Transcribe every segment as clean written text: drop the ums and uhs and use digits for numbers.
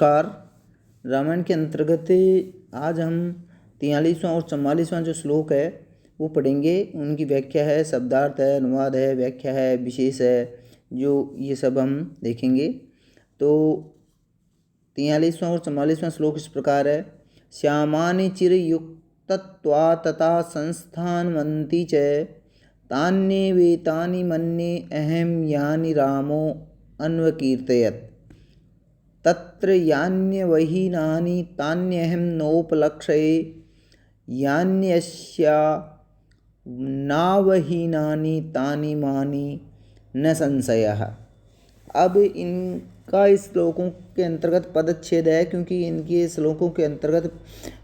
नमस्कार। रामायण के अंतर्गत आज हम 43वां और 44वां जो श्लोक है वो पढ़ेंगे। उनकी व्याख्या है, शब्दार्थ है, अनुवाद है, व्याख्या है, विशेष है, जो ये सब हम देखेंगे। तो 43वां और 44वां श्लोक इस प्रकार है। श्यामानि चिरयुक्तत्वा तथा संस्थानवन्ति च तान्येवेतानि मन्ये अहं यानि रामो अन्वकीर्तयत् तत्र यान्यवहीनानि तान्यहं नोपलक्ष्ये यान्यस्या नावहीनानि तानि मानि न संशयः। अब इनका इस श्लोकों के अंतर्गत पदच्छेद है, क्योंकि इनके श्लोकों के अंतर्गत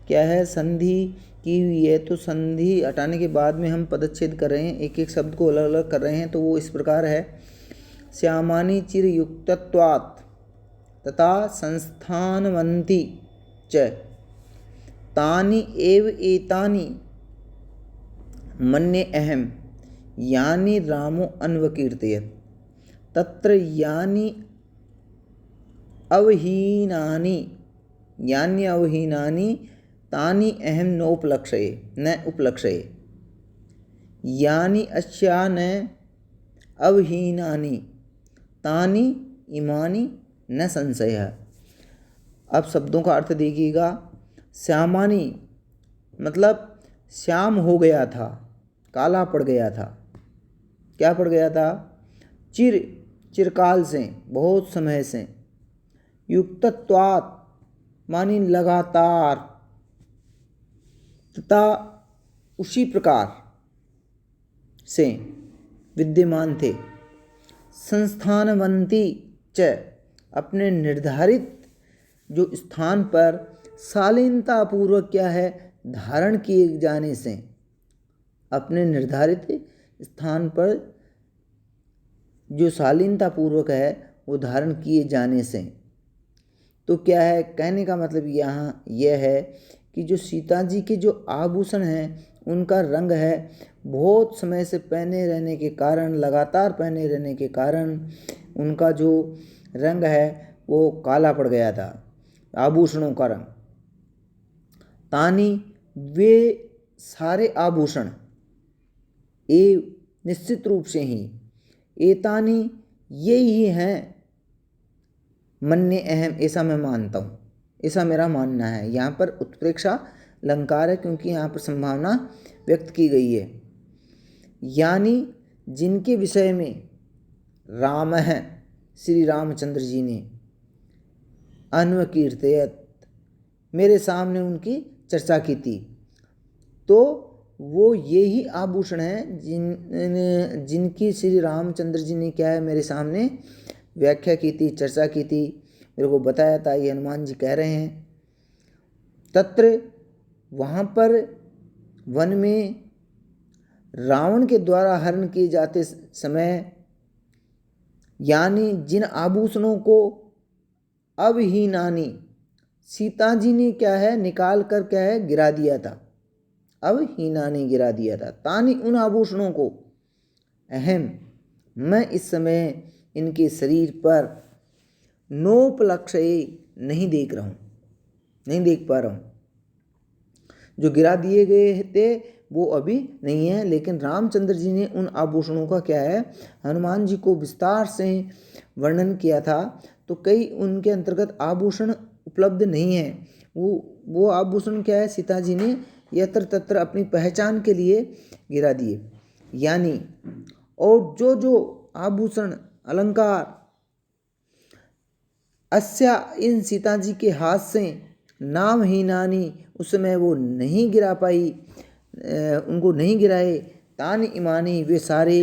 क्या है, संधि की हुई है। तो संधि हटाने के बाद में हम पदच्छेद कर रहे हैं, एक एक शब्द को अलग अलग कर रहे हैं। तो वो इस प्रकार है। श्यामानि चिरयुक्तत्वात् तथा संस्थानवन्ति च तानि एव एतानि मन्ये अहं यानि रामो अन्वकीर्तयत् तत्र यानि अवहीनानि तानि अहं न उपलक्ष्ये यानि अस्या न अवहीनानि तानि इमानि न संशय। अब शब्दों का अर्थ देखिएगा। श्यामानी मतलब श्याम हो गया था, काला पड़ गया था। क्या पड़ गया था? चिरकाल से, बहुत समय से। युक्तत्वात् मानी लगातार, तथा उसी प्रकार से विद्यमान थे। संस्थानवन्ति च अपने निर्धारित जो स्थान पर शालीनतापूर्वक क्या है, धारण किए जाने से, अपने निर्धारित स्थान पर जो शालीनतापूर्वक है वो धारण किए जाने से। तो क्या है, कहने का मतलब यहाँ यह है कि जो सीता जी के जो आभूषण हैं उनका रंग है, बहुत समय से पहने रहने के कारण, लगातार पहने रहने के कारण उनका जो रंग है वो काला पड़ गया था, आभूषणों का रंग। तानी वे सारे आभूषण, ए निश्चित रूप से ही, एतानी ये ही हैं, मन्ये अहम ऐसा मैं मानता हूँ, ऐसा मेरा मानना है। यहाँ पर उत्प्रेक्षा अलंकार है, क्योंकि यहाँ पर संभावना व्यक्त की गई है। यानी जिनके विषय में राम है, श्री रामचंद्र जी ने अन्वकीर्तयत् मेरे सामने उनकी चर्चा की थी। तो वो यही आभूषण हैं जिनकी श्री रामचंद्र जी ने क्या है, मेरे सामने व्याख्या की थी, चर्चा की थी, मेरे को बताया था। ये हनुमान जी कह रहे हैं। तत्र वहाँ पर वन में रावण के द्वारा हरण किए जाते समय, यानी जिन आभूषणों को अवहीनानि सीता जी ने क्या है, निकाल कर क्या है, गिरा दिया था। अवहीनानि गिरा दिया था। तानि उन आभूषणों को, अहम मैं इस समय इनके शरीर पर नोपलक्ष्ये नहीं देख रहा हूँ, नहीं देख पा रहा हूँ। जो गिरा दिए गए थे वो अभी नहीं है, लेकिन रामचंद्र जी ने उन आभूषणों का क्या है, हनुमान जी को विस्तार से वर्णन किया था। तो कई उनके अंतर्गत आभूषण उपलब्ध नहीं है। वो आभूषण क्या है, सीता जी ने यत्र तत्र अपनी पहचान के लिए गिरा दिए। यानी और जो जो आभूषण अलंकार अस्या इन सीता जी के हाथ से नामहीनानी उस समय वो नहीं गिरा पाई, उनको नहीं गिराए। तानि इमानी वे सारे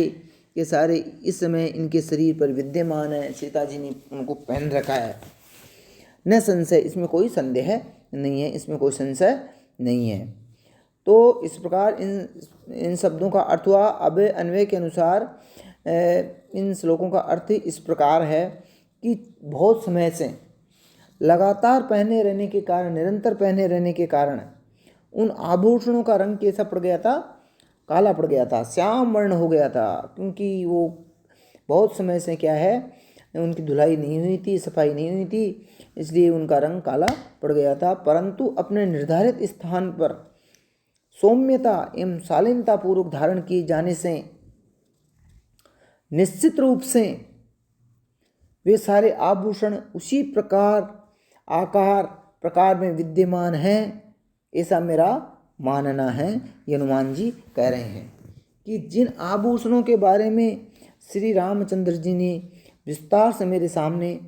के सारे इस समय इनके शरीर पर विद्यमान है, सीता जी ने उनको पहन रखा है। न संशय, इसमें कोई संदेह नहीं है, इसमें कोई संशय नहीं है। तो इस प्रकार इन शब्दों का अर्थ हुआ। अब अन्वय के अनुसार इन श्लोकों का अर्थ इस प्रकार है कि बहुत समय से लगातार पहने रहने के कारण, निरंतर पहने रहने के कारण उन आभूषणों का रंग कैसा पड़ गया था, काला पड़ गया था, श्याम वर्ण हो गया था। क्योंकि वो बहुत समय से क्या है, उनकी धुलाई नहीं हुई थी, सफाई नहीं हुई थी, इसलिए उनका रंग काला पड़ गया था। परंतु अपने निर्धारित स्थान पर सौम्यता एवं शालीनता पूर्वक धारण किए जाने से निश्चित रूप से वे सारे आभूषण उसी प्रकार आकार प्रकार में विद्यमान हैं, ऐसा मेरा मानना है। ये हनुमान जी कह रहे हैं कि जिन आभूषणों के बारे में श्री रामचंद्र जी ने विस्तार से मेरे सामने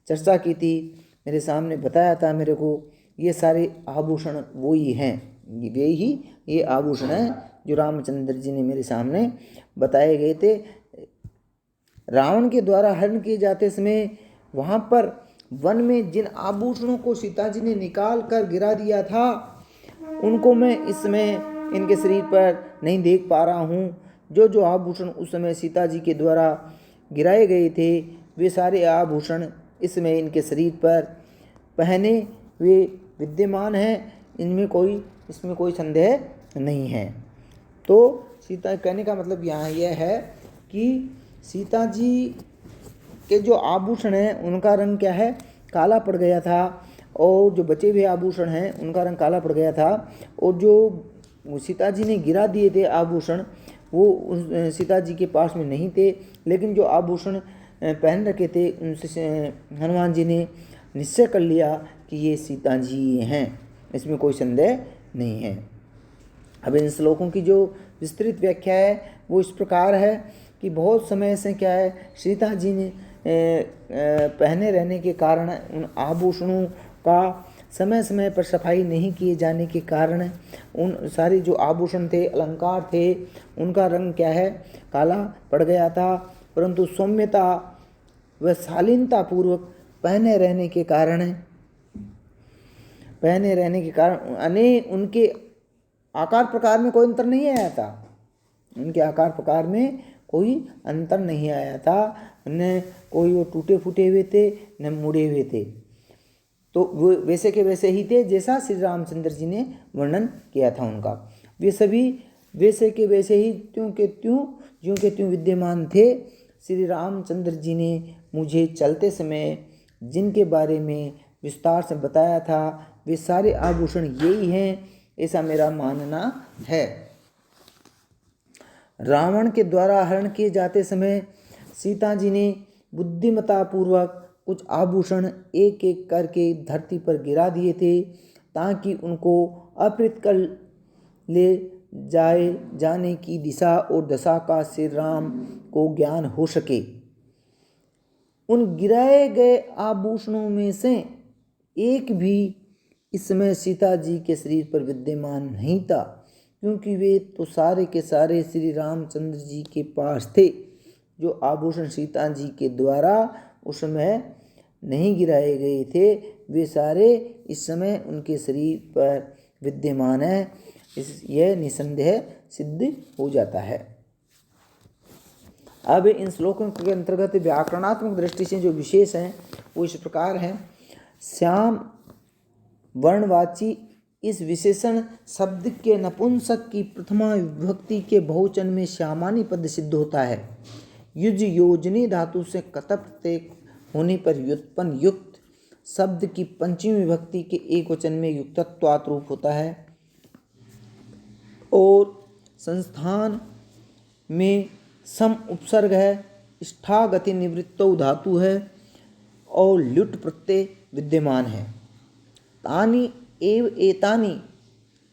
चर्चा की थी, मेरे सामने बताया था मेरे को, ये सारे आभूषण वो ही हैं, वे ही ये आभूषण हैं जो रामचंद्र जी ने मेरे सामने बताए गए थे। रावण के द्वारा हरण किए जाते समय वहाँ पर वन में जिन आभूषणों को सीता जी ने निकाल कर गिरा दिया था, उनको मैं इस समय इनके शरीर पर नहीं देख पा रहा हूँ। जो जो आभूषण उस समय सीता जी के द्वारा गिराए गए थे, वे सारे आभूषण इस समय इनके शरीर पर पहने हुए विद्यमान हैं, इसमें कोई संदेह नहीं है। तो सीता कहने का मतलब यहाँ यह है कि सीता जी के जो आभूषण हैं उनका रंग क्या है, काला पड़ गया था, और जो बचे हुए आभूषण हैं उनका रंग काला पड़ गया था। और जो सीता जी ने गिरा दिए थे आभूषण, वो सीता जी के पास में नहीं थे, लेकिन जो आभूषण पहन रखे थे उनसे हनुमान जी ने निश्चय कर लिया कि ये सीता जी हैं, इसमें कोई संदेह नहीं है। अब इन श्लोकों की जो विस्तृत व्याख्या है वो इस प्रकार है कि बहुत समय से क्या है, सीता जी ने पहने रहने के कारण उन आभूषणों का समय समय पर सफाई नहीं किए जाने के कारण उन सारे जो आभूषण थे, अलंकार थे, उनका रंग क्या है, काला पड़ गया था। परंतु सौम्यता व शालीनता पूर्वक पहने रहने के कारण उनके आकार प्रकार में कोई अंतर नहीं आया था। उनके आकार प्रकार में कोई अंतर नहीं आया था, न कोई वो टूटे फूटे हुए थे न मुड़े हुए थे। तो वो वैसे के वैसे ही थे जैसा श्री रामचंद्र जी ने वर्णन किया था उनका। वे सभी वैसे के वैसे ही त्यों के त्यों विद्यमान थे। श्री रामचंद्र जी ने मुझे चलते समय जिनके बारे में विस्तार से बताया था, वे सारे आभूषण यही हैं, ऐसा मेरा मानना है। रावण के द्वारा हरण किए जाते समय सीता जी ने बुद्धिमत्तापूर्वक कुछ आभूषण एक एक करके धरती पर गिरा दिए थे, ताकि उनको अपहृत कर ले जाने की दिशा और दशा का श्री राम को ज्ञान हो सके। उन गिराए गए आभूषणों में से एक भी इस समय सीता जी के शरीर पर विद्यमान नहीं था, क्योंकि वे तो सारे के सारे श्री रामचंद्र जी के पास थे। जो आभूषण सीता जी के द्वारा उस समय नहीं गिराए गए थे, वे सारे इस समय उनके शरीर पर विद्यमान है। यह निसंदेह सिद्ध हो जाता है। अब इन श्लोकों के अंतर्गत व्याकरणात्मक दृष्टि से जो विशेष हैं वो इस प्रकार हैं। श्याम वर्णवाची इस विशेषण शब्द के नपुंसक की प्रथमा विभक्ति के बहुवचन में श्यामानी पद सिद्ध होता है। युज योजनी धातु से कतप प्रत्यय होने पर व्युत्पन्न युक्त शब्द की पंचमी विभक्ति के एक वचन में युक्तत्वात् रूप होता है। और संस्थान में सम उपसर्ग है, स्था गति निवृत्तो धातु है और ल्युट प्रत्यय विद्यमान है। तानि एव एतानि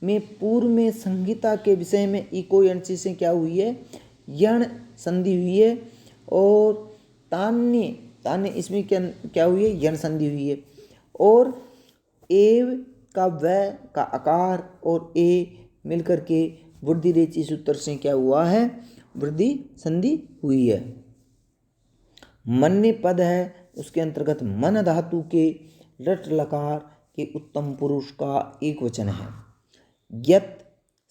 में पूर्व में संहिता के विषय में इको यंची से क्या हुई है, यण संधि हुई है। और तान्य इसमें क्या हुई है, यण संधि हुई है। और एव का व का आकार और ए मिलकर के वृद्धि रेची सूत्र से क्या हुआ है, वृद्धि संधि हुई है। मन्य पद है, उसके अंतर्गत मन धातु के रट लकार के उत्तम पुरुष का एक वचन है। यत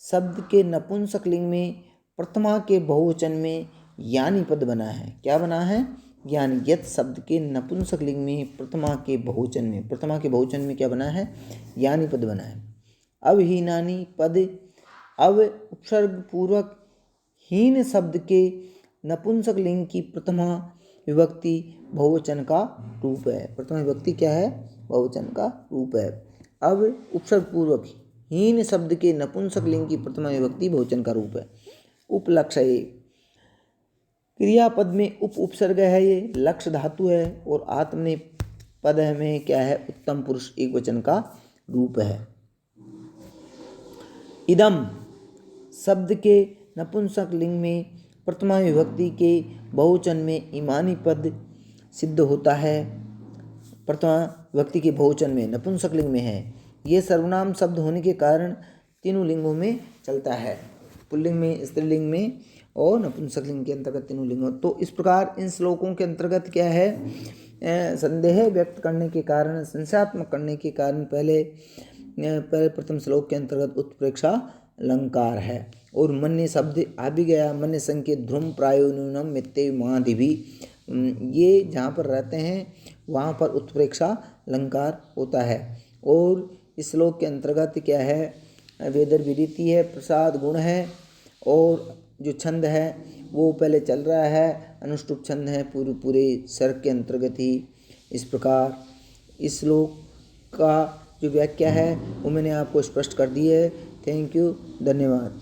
शब्द के नपुंसक लिंग में प्रथमा के बहुवचन में यानी पद बना है। क्या बना है, यानी यत शब्द के नपुंसक लिंग में प्रथमा के बहुवचन में क्या बना है, यानी पद बना है। अब हीनानी पद अब उपसर्ग पूर्वक हीन शब्द के नपुंसक लिंग की प्रथमा विभक्ति बहुवचन का रूप है। प्रथमा विभक्ति क्या है, बहुवचन का रूप है। अब उपसर्ग पूर्वक हीन शब्द के नपुंसक लिंग की प्रथमा विभक्ति बहुवचन का रूप है। उपलक्ष्य क्रियापद में उप उपसर्ग है, ये लक्ष्य धातु है और आत्मनेपद में क्या है, उत्तम पुरुष एक वचन का रूप है। इदम शब्द के नपुंसक लिंग में प्रथमा विभक्ति के बहुवचन में इमानी पद सिद्ध होता है। प्रथमा विभक्ति के बहुवचन में नपुंसक लिंग में है। ये सर्वनाम शब्द होने के कारण तीनों लिंगों में चलता है, पुल्लिंग में, स्त्रीलिंग में और नपुंसक लिंग के अंतर्गत तीनों लिंगों। तो इस प्रकार इन श्लोकों के अंतर्गत क्या है, संदेह व्यक्त करने के कारण, संशयात्मक करने के कारण पहले प्रथम श्लोक के अंतर्गत उत्प्रेक्षा अलंकार है और मन्य शब्द आ भी गया। मन्य संकेत ध्रुम प्रायो न्यूनम मित्ते मादि भी, ये जहाँ पर रहते हैं वहाँ पर उत्प्रेक्षा अलंकार होता है। और इस श्लोक के अंतर्गत क्या है, वेदर विरीति है, प्रसाद गुण है और जो छंद है वो पहले चल रहा है, अनुष्टुप छंद है पूरे सर्ग के अंतर्गत ही। इस प्रकार इस श्लोक का जो व्याख्या है वो मैंने आपको स्पष्ट कर दी है। थैंक यू, धन्यवाद।